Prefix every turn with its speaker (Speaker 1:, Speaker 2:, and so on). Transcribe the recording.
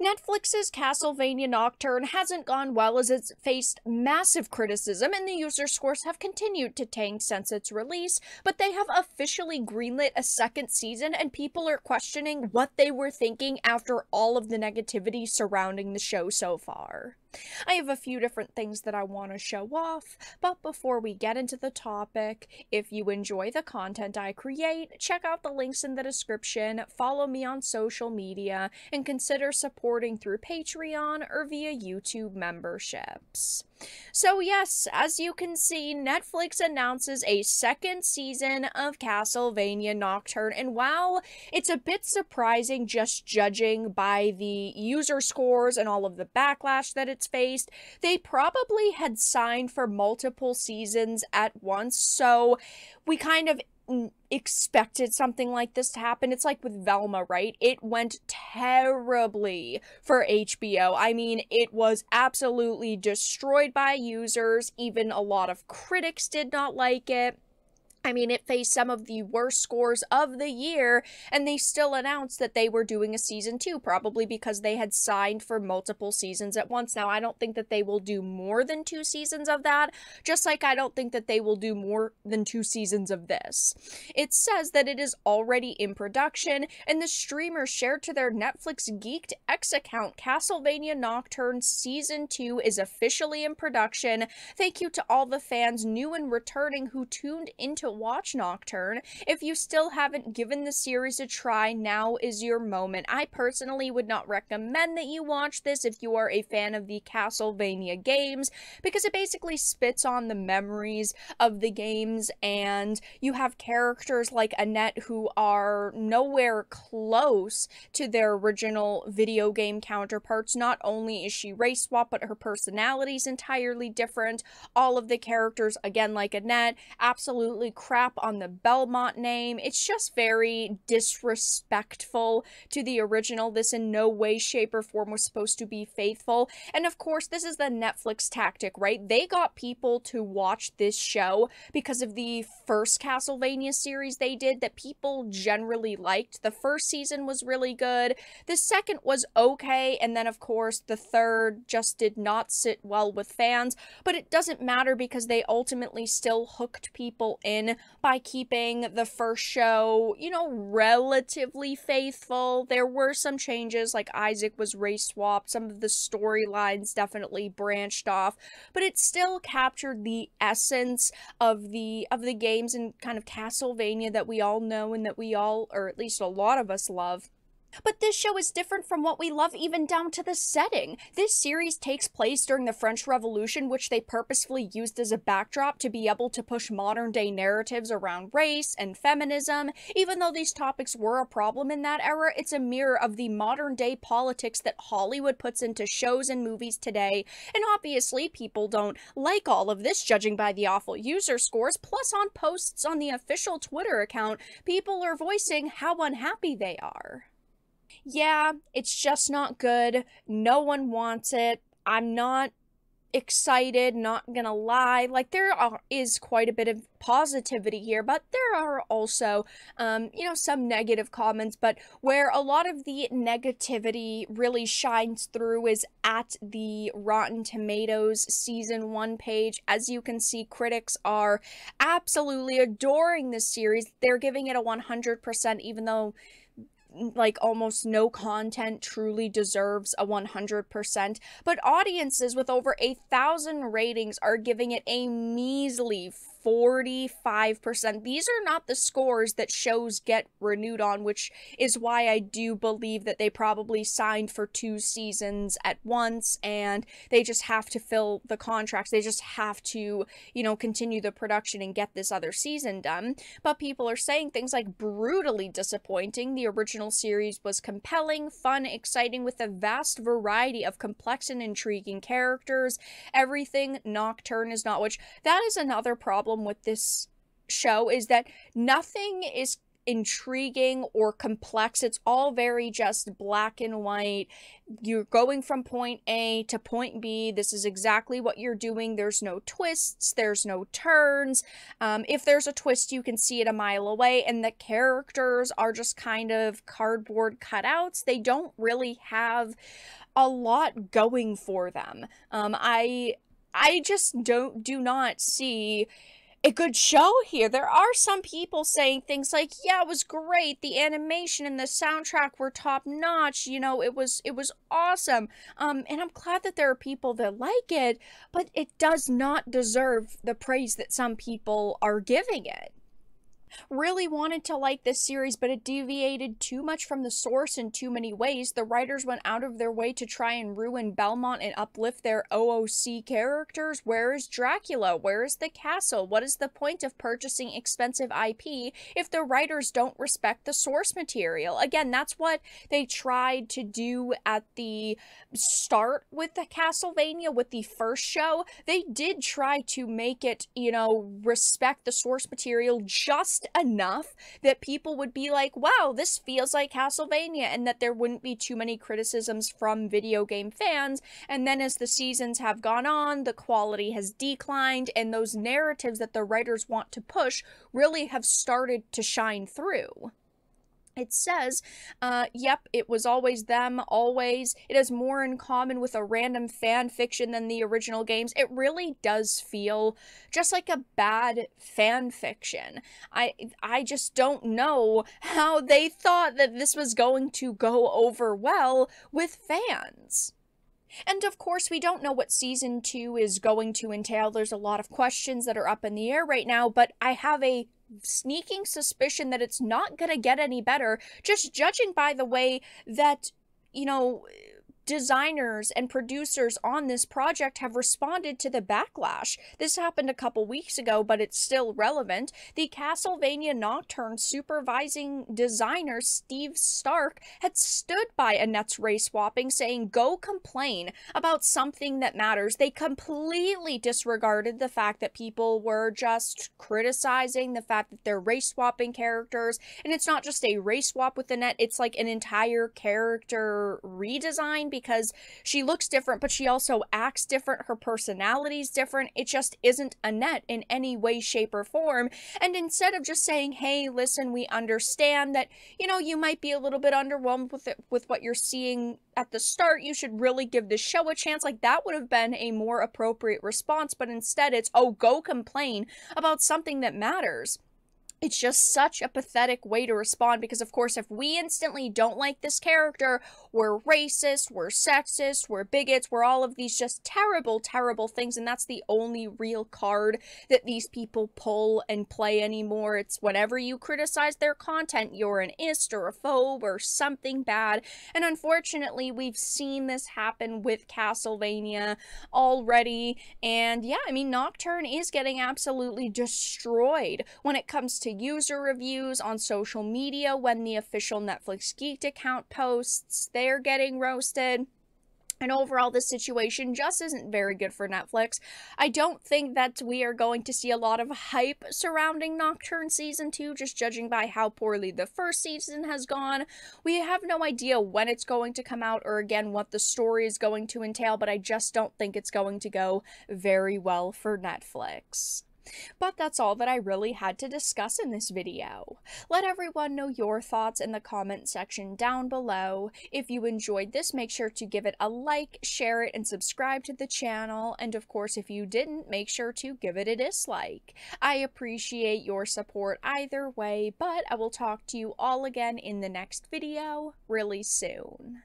Speaker 1: Netflix's Castlevania Nocturne hasn't gone well as it's faced massive criticism and the user scores have continued to tank since its release, but they have officially greenlit a second season and people are questioning what they were thinking after all of the negativity surrounding the show so far. I have a few different things that I want to show off, but before we get into the topic, if you enjoy the content I create, check out the links in the description, follow me on social media, and consider supporting through Patreon or via YouTube memberships. So yes, as you can see, Netflix announces a second season of Castlevania Nocturne, and while it's a bit surprising just judging by the user scores and all of the backlash that it's faced, they probably had signed for multiple seasons at once, so we kind of expected something like this to happen. It's like with Velma, right? It went terribly for HBO. I mean, it was absolutely destroyed by users. Even a lot of critics did not like it. I mean, it faced some of the worst scores of the year, and they still announced that they were doing a season 2, probably because they had signed for multiple seasons at once. Now, I don't think that they will do more than 2 seasons of that, just like I don't think that they will do more than 2 seasons of this. It says that it is already in production, and the streamer shared to their Netflix Geeked X account, Castlevania Nocturne Season 2 is officially in production. Thank you to all the fans, new and returning, who tuned into watch Nocturne. If you still haven't given the series a try, now is your moment. I personally would not recommend that you watch this if you are a fan of the Castlevania games, because it basically spits on the memories of the games, and you have characters like Annette who are nowhere close to their original video game counterparts. Not only is she race swap, but her personality is entirely different. All of the characters, again like Annette, absolutely crap on the Belmont name. It's just very disrespectful to the original. This in no way, shape, or form was supposed to be faithful. And of course, this is the Netflix tactic, right? They got people to watch this show because of the first Castlevania series they did that people generally liked. The first season was really good. The second was okay. And then, of course, the third just did not sit well with fans. But it doesn't matter because they ultimately still hooked people in by keeping the first show, you know, relatively faithful. There were some changes, like Isaac was race swapped, some of the storylines definitely branched off, but it still captured the essence of the games and kind of Castlevania that we all know and that we all, or at least a lot of us, love. But this show is different from what we love, even down to the setting. This series takes place during the French Revolution, which they purposefully used as a backdrop to be able to push modern-day narratives around race and feminism. Even though these topics were a problem in that era, it's a mirror of the modern-day politics that Hollywood puts into shows and movies today. And obviously, people don't like all of this, judging by the awful user scores. Plus, on posts on the official Twitter account, people are voicing how unhappy they are. Yeah, it's just not good. No one wants it. I'm not excited, not gonna lie. Like, is quite a bit of positivity here, but there are also, you know, some negative comments, but where a lot of the negativity really shines through is at the Rotten Tomatoes Season 1 page. As you can see, critics are absolutely adoring this series. They're giving it a 100%, even though like almost no content truly deserves a 100%, but audiences with over 1,000 ratings are giving it a measly 45%. These are not the scores that shows get renewed on, which is why I do believe that they probably signed for 2 seasons at once, and they just have to fill the contracts. They just have to, you know, continue the production and get this other season done. But people are saying things like brutally disappointing. The original series was compelling, fun, exciting, with a vast variety of complex and intriguing characters. Everything Nocturne is not, which that is another problem with this show, is that nothing is intriguing or complex. It's all very just black and white. You're going from point A to point B. This is exactly what you're doing. There's no twists, there's no turns. If there's a twist, you can see it a mile away, and the characters are just kind of cardboard cutouts. They don't really have a lot going for them. I just do not see a good show here. There are some people saying things like, yeah, it was great, the animation and the soundtrack were top notch, you know, it was awesome. And I'm glad that there are people that like it, but it does not deserve the praise that some people are giving it. Really wanted to like this series, but it deviated too much from the source in too many ways. The writers went out of their way to try and ruin Belmont and uplift their OOC characters. Where is Dracula? Where is the castle? What is the point of purchasing expensive IP if the writers don't respect the source material? Again, that's what they tried to do at the start with the Castlevania, with the first show. They did try to make it, you know, respect the source material just enough that people would be like, wow, this feels like Castlevania, and that there wouldn't be too many criticisms from video game fans. And then as the seasons have gone on, the quality has declined, and those narratives that the writers want to push really have started to shine through. It says, yep, it was always them, always. It has more in common with a random fan fiction than the original games. It really does feel just like a bad fan fiction. I just don't know how they thought that this was going to go over well with fans. And of course, we don't know what season 2 is going to entail. There's a lot of questions that are up in the air right now, but I have a sneaking suspicion that it's not going to get any better, just judging by the way that, you know, designers and producers on this project have responded to the backlash. This happened a couple weeks ago, but it's still relevant. The Castlevania Nocturne supervising designer Steve Stark had stood by Annette's race swapping, saying, go complain about something that matters. They completely disregarded the fact that people were just criticizing the fact that they're race swapping characters, and it's not just a race swap with Annette, it's like an entire character redesign, because she looks different, but she also acts different. Her personality's different. It just isn't Annette in any way, shape, or form. And instead of just saying, hey, listen, we understand that, you know, you might be a little bit underwhelmed with what you're seeing at the start, you should really give this show a chance. Like, that would have been a more appropriate response, but instead it's, oh, go complain about something that matters. It's just such a pathetic way to respond, because of course if we instantly don't like this character, we're racist, we're sexist, we're bigots, we're all of these just terrible, terrible things, and that's the only real card that these people pull and play anymore. It's whenever you criticize their content, you're an ist or a phobe or something bad, and unfortunately we've seen this happen with Castlevania already, and yeah, I mean, Nocturne is getting absolutely destroyed when it comes to user reviews on social media. When the official Netflix Geeked account posts, they're getting roasted. And overall, this situation just isn't very good for Netflix. I don't think that we are going to see a lot of hype surrounding Nocturne Season 2, just judging by how poorly the first season has gone. We have no idea when it's going to come out, or again, what the story is going to entail, but I just don't think it's going to go very well for Netflix. But that's all that I really had to discuss in this video. Let everyone know your thoughts in the comment section down below. If you enjoyed this, make sure to give it a like, share it, and subscribe to the channel. And of course, if you didn't, make sure to give it a dislike. I appreciate your support either way, but I will talk to you all again in the next video really soon.